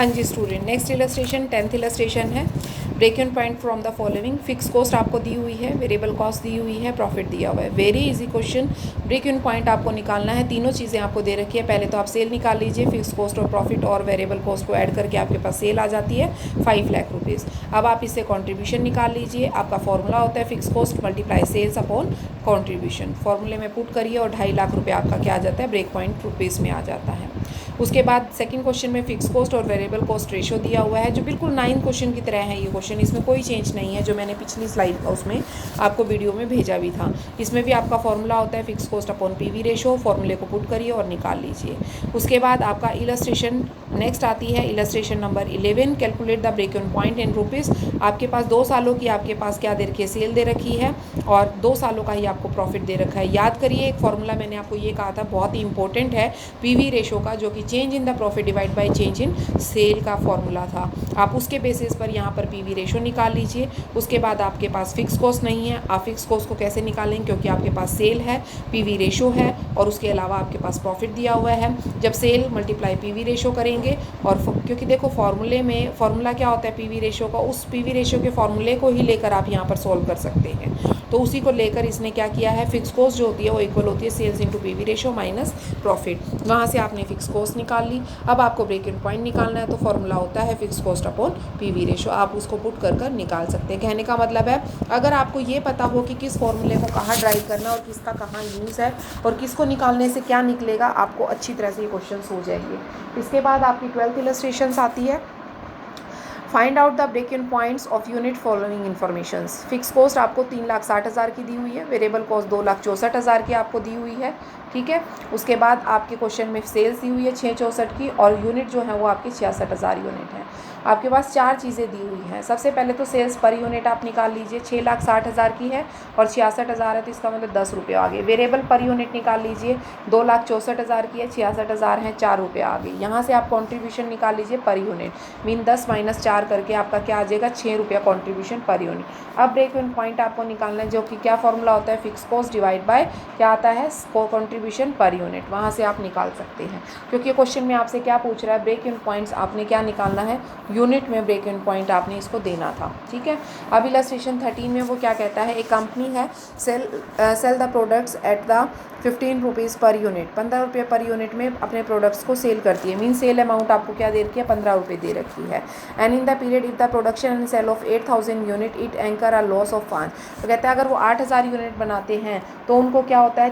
हाँ जी student, next illustration 10th illustration है। Break even point from the following. Fix cost आपको दी हुई है, वेरिएबल कॉस्ट दी हुई है, प्रॉफिट दिया हुआ है। Very easy question. Break even point आपको निकालना है, तीनों चीज़ें आपको दे रखी है। पहले तो आप सेल निकाल लीजिए, फिक्स कॉस्ट और प्रॉफिट और वेरिएबल कॉस्ट को ऐड करके आपके पास सेल आ जाती है 5 लाख रुपीज़। अब आप इससे कॉन्ट्रीब्यूशन निकाल लीजिए। आपका फॉर्मूला होता है fix cost multiply sales upon contribution. फॉर्मूले में पुट करिए और 2.5 लाख रुपये आपका क्या आ जाता है, ब्रेक पॉइंट रुपीज़ में आ जाता है। उसके बाद सेकंड क्वेश्चन में फिक्स कॉस्ट और वेरिएबल कॉस्ट रेशो दिया हुआ है, जो बिल्कुल 9 क्वेश्चन की तरह है ये क्वेश्चन। इसमें कोई चेंज नहीं है, जो मैंने पिछली स्लाइड उसमें आपको वीडियो में भेजा भी था। इसमें भी आपका फॉर्मूला होता है fix cost upon PV ratio. फॉर्मूले को पुट करिए और निकाल लीजिए। उसके बाद आपका इलस्ट्रेशन नेक्स्ट आती है, illustration number 11। Calculate the break even point in rupees. आपके पास 2 सालों की आपके पास क्या दे रखी है, सेल दे रखी है, और 2 सालों का ही आपको प्रॉफिट दे रखा है। याद करिए एक फॉर्मूला मैंने आपको ये कहा था, बहुत ही इंपॉर्टेंट है, पीवी रेशो का, जो कि change in the profit divide by change in sale का फॉर्मूला था। आप उसके बेसिस पर यहाँ पर पीवी रेशो निकाल लीजिए। उसके बाद आपके पास फिक्स कॉस्ट नहीं है, आप फिक्स कॉस्ट को कैसे निकालेंगे, क्योंकि आपके पास सेल है, पीवी रेशो है, और उसके अलावा आपके पास प्रॉफिट दिया हुआ है। जब सेल मल्टीप्लाई पीवी रेशो करेंगे, और क्योंकि देखो फॉर्मूले में फॉर्मूला क्या होता है पीवी रेशो का, उस पीवी रेशो के फॉर्मूले को ही लेकर आप यहाँ पर सॉल्व कर सकते हैं। तो उसी को लेकर इसने क्या किया है, फिक्स कॉस्ट जो होती है वो इक्वल होती है sales into PV ratio minus profit. वहाँ से आपने फिक्स कॉस्ट निकाल ली। अब आपको ब्रेक इवन पॉइंट निकालना है, तो फॉर्मूला होता है fix cost upon PV ratio. आप उसको पुट कर निकाल सकते हैं। कहने का मतलब है, अगर आपको ये पता हो कि किस फॉर्मूले को कहाँ ड्राइव करना है और किसका कहाँ यूज़ है और किसको निकालने से क्या निकलेगा, आपको अच्छी तरह से ये क्वेश्चन हो जाएंगे। इसके बाद आपकी 12th इलस्ट्रेशन आती है। Find out the break even points of unit following informations. Fix cost आपको 3,60,000 की दी हुई है, वेरिएबल कॉस्ट 2,64,000 की आपको दी हुई है, ठीक है। उसके बाद आपके क्वेश्चन में सेल्स दी हुई है 664 की, और यूनिट जो है वो आपकी 66,000 यूनिट है। आपके पास 4 चीज़ें दी हुई हैं। सबसे पहले तो सेल्स पर यूनिट आप निकाल लीजिए, 6,60,000 की है और 66,000 है, तो इसका मतलब 10 रुपये आ गए। वेरिएबल पर यूनिट निकाल लीजिए, 2,64,000 की है, 66,000 है, 4 रुपये आ गए। यहाँ से आप कॉन्ट्रीब्यूशन निकाल लीजिए पर यूनिट, मीन 10 माइनस 4 करके आपका क्या आ जाएगा, 6 रुपया कॉन्ट्रीब्यूशन पर यूनिट। अब ब्रेक इवन पॉइंट आपको निकालना है, जो कि क्या फॉर्मूला होता है, फिक्स कॉस्ट डिवाइड बाय क्या आता है, कॉन्ट्रीब्यूशन पर यूनिट। वहाँ से आप निकाल सकते हैं, क्योंकि क्वेश्चन में आपसे क्या पूछ रहा है, ब्रेक इवन पॉइंट्स आपने क्या निकालना है, यूनिट में ब्रेक इवन पॉइंट आपने इसको देना था, ठीक है। अब इलस्ट्रेशन 13 में वो क्या कहता है, एक कंपनी है sale the products at the 15 rupees per unit, 15 रुपये पर यूनिट में अपने प्रोडक्ट्स को सेल करती है। मीन सेल अमाउंट आपको क्या दे रखी है, 15 रुपये दे रखी है। And in the period if the production and sale of 8,000 unit it incur a loss of 5। तो कहते हैं अगर वो 8,000 यूनिट बनाते हैं तो उनको क्या होता है,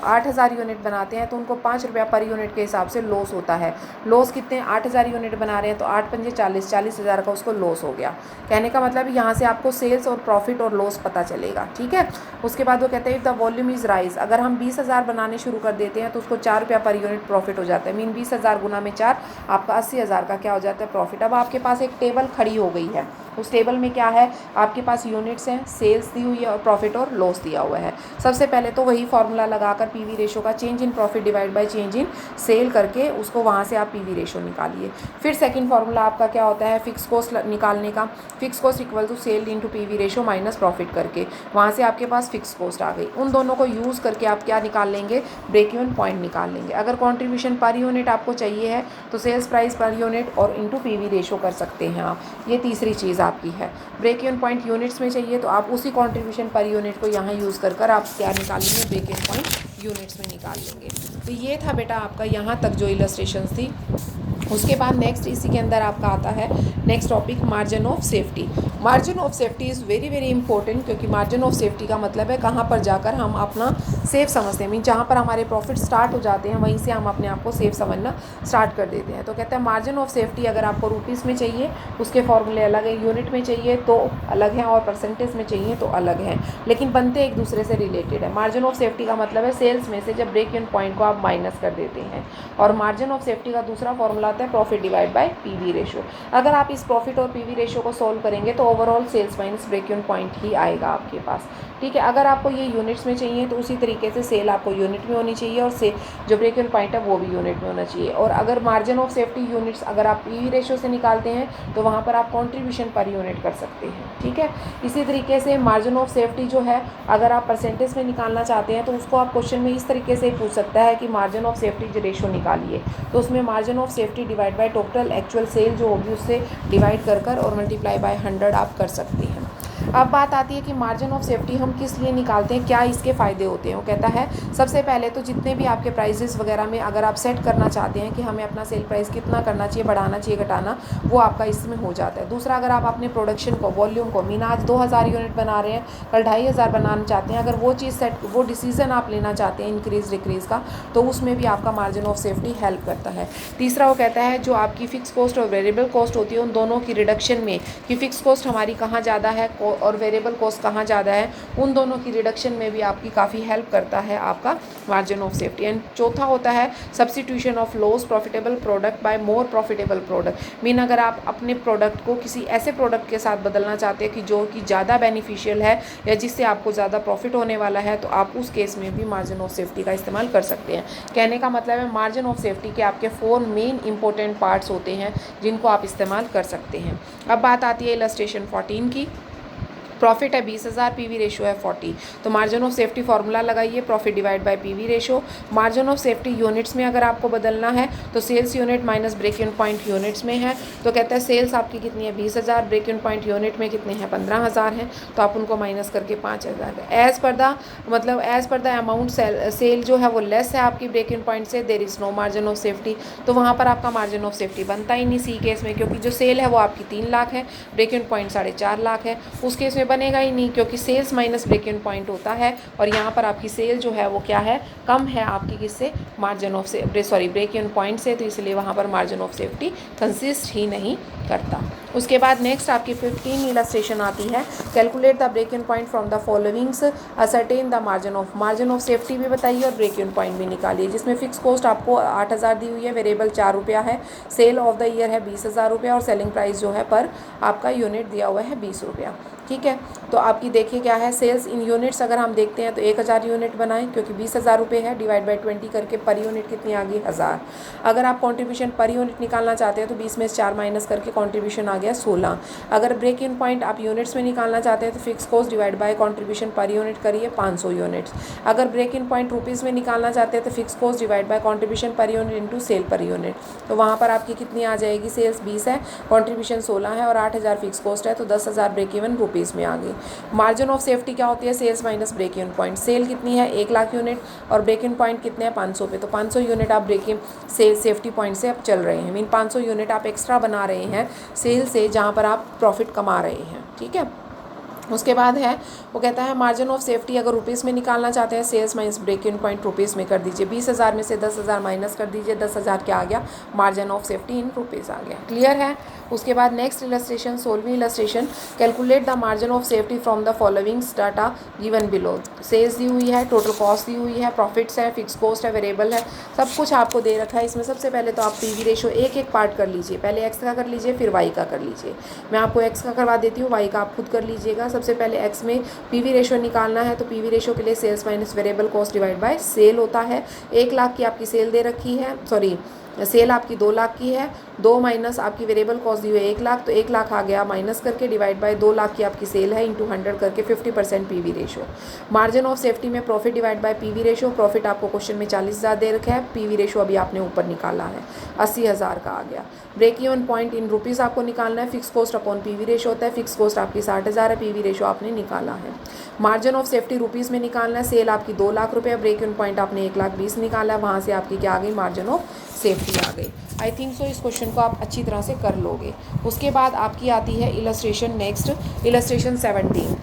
8,000 यूनिट बनाते हैं तो उनको 5 रुपया पर यूनिट के हिसाब से लॉस होता है। लॉस कितने, 8,000 यूनिट बना रहे हैं तो 8 पंजे 40, 40,000 का उसको लॉस हो गया। कहने का मतलब यहाँ से आपको सेल्स और प्रॉफिट और लॉस पता चलेगा, ठीक है। उसके बाद वो कहते हैं if the volume is rise, अगर हम 20,000 बनाने शुरू कर देते हैं तो उसको 4 रुपया पर यूनिट प्रॉफिट हो जाता है। मीन 20,000 गुना में 4 आपका 80,000 का क्या हो जाता है, प्रॉफिट। अब आपके पास एक टेबल खड़ी हो गई है, उस टेबल में क्या है, आपके पास यूनिट्स हैं, सेल्स दी हुई है और प्रॉफिट और लॉस दिया हुआ है। सबसे पहले तो वही फॉर्मूला लगाकर पीवी रेशो का change in profit divide by change in sale करके उसको वहाँ से आप पीवी रेशो निकालिए। फिर सेकंड फॉर्मूला आपका क्या होता है, फिक्स कॉस्ट निकालने का, fix cost equal to sale into PV ratio minus profit करके, वहाँ से आपके पास फिक्स कॉस्ट आ गई। उन दोनों को यूज़ करके आप क्या निकाल लेंगे, ब्रेक इवन पॉइंट निकाल लेंगे। अगर कॉन्ट्रीब्यूशन पर यूनिट आपको चाहिए है तो सेल्स प्राइस पर यूनिट और इंटू पीवी रेशो कर सकते हैं आप। ये तीसरी चीज़ आपकी है। ब्रेक इवन पॉइंट यूनिट्स में चाहिए तो आप उसी कॉन्ट्रीब्यूशन पर यूनिट को यहाँ यूज़ कर आप क्या निकाल लेंगे, ब्रेक इवन पॉइंट यूनिट्स में निकाल लेंगे। तो ये था बेटा आपका यहाँ तक जो इलस्ट्रेशंस थी। उसके बाद नेक्स्ट इसी के अंदर आपका आता है next topic, margin of safety. Margin of safety is very very important, क्योंकि मार्जिन ऑफ सेफ्टी का मतलब है कहाँ पर जाकर हम अपना सेफ समझते हैं। मीन जहाँ पर हमारे प्रॉफिट स्टार्ट हो जाते हैं वहीं से हम अपने आप को सेफ समझना स्टार्ट कर देते हैं। तो कहते हैं मार्जिन ऑफ सेफ्टी अगर आपको रुपीज़ में चाहिए उसके फॉर्मूले अलग है, यूनिट में चाहिए तो अलग हैं, और परसेंटेज में चाहिए तो अलग हैं, लेकिन बनते एक दूसरे से रिलेटेड है। मार्जिन ऑफ सेफ्टी का मतलब है सेल्स में से जब ब्रेक इवन पॉइंट को आप माइनस कर देते हैं। और मार्जिन ऑफ सेफ्टी का दूसरा फॉर्मूला आता है profit divide by PV ratio. अगर आप इस प्रॉफिट और पीवी रेशो को सॉल्व करेंगे तो overall sales minus break even point ही आएगा आपके पास, ठीक है। अगर आपको ये यूनिट्स में चाहिए तो उसी तरीके से सेल आपको यूनिट में होनी चाहिए और से जो ब्रेक इवन पॉइंट है वो भी यूनिट में होना चाहिए। और अगर मार्जिन ऑफ सेफ्टी यूनिट्स अगर आप पीवी रेशो से निकालते हैं तो वहाँ पर आप कॉन्ट्रीब्यूशन पर यूनिट कर सकते हैं, ठीक है। इसी तरीके से मार्जिन ऑफ सेफ्टी जो है अगर आप परसेंटेज में निकालना चाहते हैं तो उसको आप क्वेश्चन में इस तरीके से पूछ सकता है कि मार्जिन ऑफ सेफ्टी जो रेशो निकालिए, तो उसमें margin of safety divide by total actual sale जो होगी उससे डिवाइड कर और मल्टीप्लाई बाय 100 आप कर सकते हैं। अब बात आती है कि मार्जिन ऑफ सेफ्टी हम किस लिए निकालते हैं, क्या इसके फ़ायदे होते हैं। वो कहता है सबसे पहले तो जितने भी आपके प्राइजेस वगैरह में अगर आप सेट करना चाहते हैं कि हमें अपना सेल प्राइस कितना करना चाहिए, बढ़ाना चाहिए, घटाना, वो आपका इसमें हो जाता है। दूसरा, अगर आप अपने प्रोडक्शन को, वॉल्यूम को, मीन आज 2000 यूनिट बना रहे हैं, कल 2500 बनाना चाहते हैं, अगर वो चीज़ सेट, वो डिसीज़न आप लेना चाहते हैं इंक्रीज़ डिक्रीज़ का, तो उसमें भी आपका मार्जिन ऑफ सेफ्टी हेल्प करता है। तीसरा, वो कहता है जो आपकी फ़िक्स कॉस्ट और वेरिएबल कॉस्ट होती है उन दोनों की रिडक्शन में, कि फ़िक्स कॉस्ट हमारी कहाँ ज़्यादा है और वेरिएबल कॉस्ट कहाँ ज़्यादा है, उन दोनों की रिडक्शन में भी आपकी काफ़ी हेल्प करता है आपका मार्जिन ऑफ सेफ्टी। एंड चौथा होता है substitution of loss profitable product by more profitable product. Mean अगर आप अपने प्रोडक्ट को किसी ऐसे प्रोडक्ट के साथ बदलना चाहते हैं कि जो कि ज़्यादा बेनिफिशियल है या जिससे आपको ज़्यादा प्रॉफिट होने वाला है, तो आप उस केस में भी मार्जिन ऑफ सेफ्टी का इस्तेमाल कर सकते हैं। कहने का मतलब है मार्जिन ऑफ सेफ्टी के आपके 4 मेन इंपॉर्टेंट पार्ट्स होते हैं जिनको आप इस्तेमाल कर सकते हैं। अब बात आती है इलस्ट्रेशन 14 की। प्रॉफिट है 20,000, पीवी रेशो है 40, तो मार्जिन ऑफ सेफ्टी फार्मूला लगाइए, profit divide by PV ratio. Margin of safety units में अगर आपको बदलना है तो sales unit minus break even point units में है, तो कहता है सेल्स आपकी कितनी है 20,000, ब्रेक इवन पॉइंट यूनिट में कितने हैं 15,000 हैं, तो आप उनको माइनस करके 5,000 है। As per the amount cell जो है वो लेस है आपकी ब्रेक इवन पॉइंट से, there is no margin of safety, तो वहाँ पर आपका मार्जिन ऑफ सेफ्टी बनता ही नहीं सी केस में, क्योंकि जो सेल है वो आपकी 3 लाख है, ब्रेक इवन पॉइंट 4.5 लाख है, उस केस में बनेगा ही नहीं, क्योंकि sales minus break even point होता है और यहाँ पर आपकी सेल जो है वो क्या है, कम है आपकी किससे, margin of break even point से, तो इसलिए वहाँ पर मार्जिन ऑफ सेफ्टी कंसिस्ट ही नहीं करता। उसके बाद नेक्स्ट आपकी 15 इलस्ट्रेशन आती है, calculate the break even point from the followings, ascertain the margin of safety भी बताइए और ब्रेक इवन पॉइंट भी निकालिए, जिसमें फिक्स कॉस्ट आपको 8,000 दी हुई है, वेरिएबल 4 रुपया है, सेल ऑफ द ईयर है 20,000 रुपया और सेलिंग प्राइस जो है पर आपका यूनिट दिया हुआ है 20 रुपया, ठीक है। तो आपकी देखिए क्या है, सेल्स इन यूनिट्स अगर हम देखते हैं तो 1,000 यूनिट बनाएं, क्योंकि 20,000 रुपये है, डिवाइड बाई 20 करके पर यूनिट कितनी आ गई 1000। अगर आप कंट्रीब्यूशन पर यूनिट निकालना चाहते हैं तो 20 में से 4 माइनस करके कंट्रीब्यूशन आ गया 16। अगर ब्रेक इवन पॉइंट आप यूनिट्स में निकालना चाहते हैं तो fix cost divide by contribution per unit करिए 500 यूनिट्स। अगर ब्रेक इवन पॉइंट रुपीज़ में निकालना चाहते हैं तो fix cost divide by contribution per unit into sale per unit, तो वहाँ पर आपकी कितनी आ जाएगी, सेल्स 20 है, कंट्रीब्यूशन 16 है और 8,000 फिक्स कॉस्ट है, तो 10,000 ब्रेक इवन रुपीज़ में आ गई। मार्जिन ऑफ सेफ्टी क्या होती है, sales minus break even point. Sale कितनी है 1 लाख यूनिट और ब्रेक इवन पॉइंट कितने हैं 500 पे, तो 500 यूनिट आप ब्रेक इन सेफ्टी पॉइंट से अब चल रहे हैं, मीन 500 यूनिट आप एक्स्ट्रा बना रहे हैं सेल से, जहाँ पर आप प्रॉफिट कमा रहे हैं, ठीक है। उसके बाद है वो कहता है मार्जिन ऑफ सेफ्टी अगर रुपीज़ में निकालना चाहते हैं, sales minus break even point rupees में कर दीजिए, 20,000 में से 10,000 माइनस कर दीजिए, 10,000 क्या आ गया, margin of safety in rupees आ गया, क्लियर है। उसके बाद नेक्स्ट इलस्ट्रेशन 16वीं illustration, calculate the margin of safety from the followings data given below. Sales दी हुई है, टोटल कॉस्ट दी हुई है, प्रॉफिट्स है, फिक्स कॉस्ट है, वेरिएबल है, सब कुछ आपको दे रखा है। इसमें सबसे पहले तो आप पीवी रेशो एक एक पार्ट कर लीजिए, पहले एक्स का कर लीजिए फिर वाई का कर लीजिए। मैं आपको एक्स का करवा देती हूँ, वाई का आप खुद कर लीजिएगा। सबसे पहले एक्स में पीवी रेशो निकालना है, तो पीवी रेशो के लिए sales minus variable cost divide by sale होता है। 1 लाख की आपकी सेल दे रखी है, सेल आपकी 2 लाख की है, 2 माइनस आपकी वेरिएबल कॉस्ट दी हुई है 1 लाख, तो 1 लाख आ गया माइनस करके डिवाइड बाय 2 लाख की आपकी सेल है इंटू 100 करके 50% PV ratio. Margin of safety में profit divide by PV ratio, profit आपको क्वेश्चन में 40,000 दे रखा है, पीवी रेशो अभी आपने ऊपर निकाला है 80,000 का आ गया। Break even point in rupees आपको निकालना है, fix cost upon PV ratio होता है, फिक्स कॉस्ट आपकी 60,000 है, पीवी रेशो आपने निकाला है। मार्जिन ऑफ सेफ्टी रुपीज़ में निकालना है, सेल आपकी 2 लाख रुपये, ब्रेक इवन पॉइंट आपने 1,20,000 निकाला है, वहाँ से आपकी क्या आ गई, मार्जिन ऑफ सेफ्टी आ गई। आई थिंक सो इस क्वेश्चन को आप अच्छी तरह से कर लोगे। उसके बाद आपकी आती है इलस्ट्रेशन नेक्स्ट, इलस्ट्रेशन 17।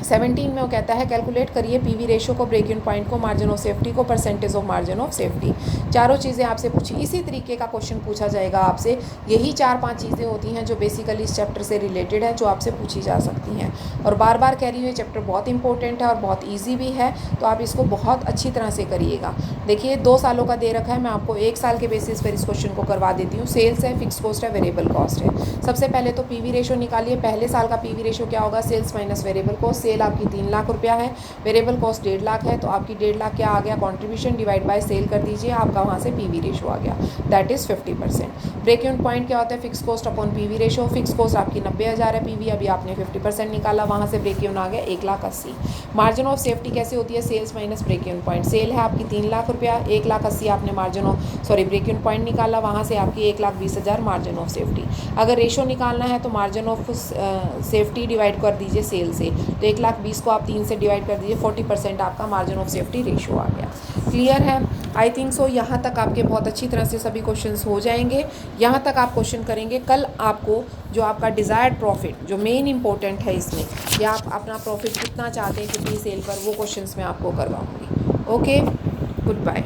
17 में वो कहता है कैलकुलेट करिए पीवी रेशो को, ब्रेक इवन पॉइंट को, मार्जिन ऑफ सेफ्टी को, percentage of margin of safety. चारों चीज़ें आपसे पूछी, इसी तरीके का क्वेश्चन पूछा जाएगा आपसे। यही 4-5 चीज़ें होती हैं जो बेसिकली इस चैप्टर से रिलेटेड है, जो आपसे पूछी जा सकती हैं। और बार बार कह रही हूँ ये चैप्टर बहुत इंपॉर्टेंट है और बहुत ईजी भी है, तो आप इसको बहुत अच्छी तरह से करिएगा। देखिए 2 सालों का दे रखा है, मैं आपको 1 साल के बेसिस पर इस क्वेश्चन को करवा देती हूँ। सेल्स है, फिक्स कॉस्ट है, वेरिएबल कॉस्ट है। सबसे पहले तो पीवी रेशो निकालिए। पहले साल का पीवी रेशो क्या होगा? Sales minus variable cost. Sale आपकी 3 लाख रुपया है, वेरिएबल कॉस्ट 1.5 लाख है, तो आपकी 1.5 लाख क्या आ गया? कॉन्ट्रीब्यूशन डिवाइड बाय सेल कर दीजिए, आपका वहाँ से पीवी रेशो आ गया, that is 50%। Break even point क्या होता है? Fix cost upon PV ratio. Fix cost आपकी 90,000 है, पीवी अभी आपने 50% निकाला, वहाँ से ब्रेक इवन आ गया 1,80,000। मार्जिन ऑफ सेफ्टी कैसे होती है? Sales minus break even point. Sale है आपकी 3 लाख रुपया, 1,80,000 आपने margin of break even point निकाला, वहाँ से आपकी 1,20,000 मार्जिन ऑफ सेफ्टी। अगर रेशो निकालना है तो मार्जिन ऑफ सेफ्टी डिवाइड कर दीजिए सेल से, तो 1,20,000 को आप 3 से डिवाइड कर दीजिए, 40% आपका मार्जिन ऑफ सेफ्टी रेशो आ गया। क्लियर है? आई थिंक सो यहाँ तक आपके बहुत अच्छी तरह से सभी क्वेश्चंस हो जाएंगे। यहाँ तक आप क्वेश्चन करेंगे। कल आपको जो आपका डिज़ायर्ड प्रॉफिट, जो मेन इंपॉर्टेंट है इसमें, या आप अपना प्रॉफिट कितना चाहते हैं कितनी सेल पर, वो क्वेश्चंस मैं आपको करवाऊँगी। Okay, good bye.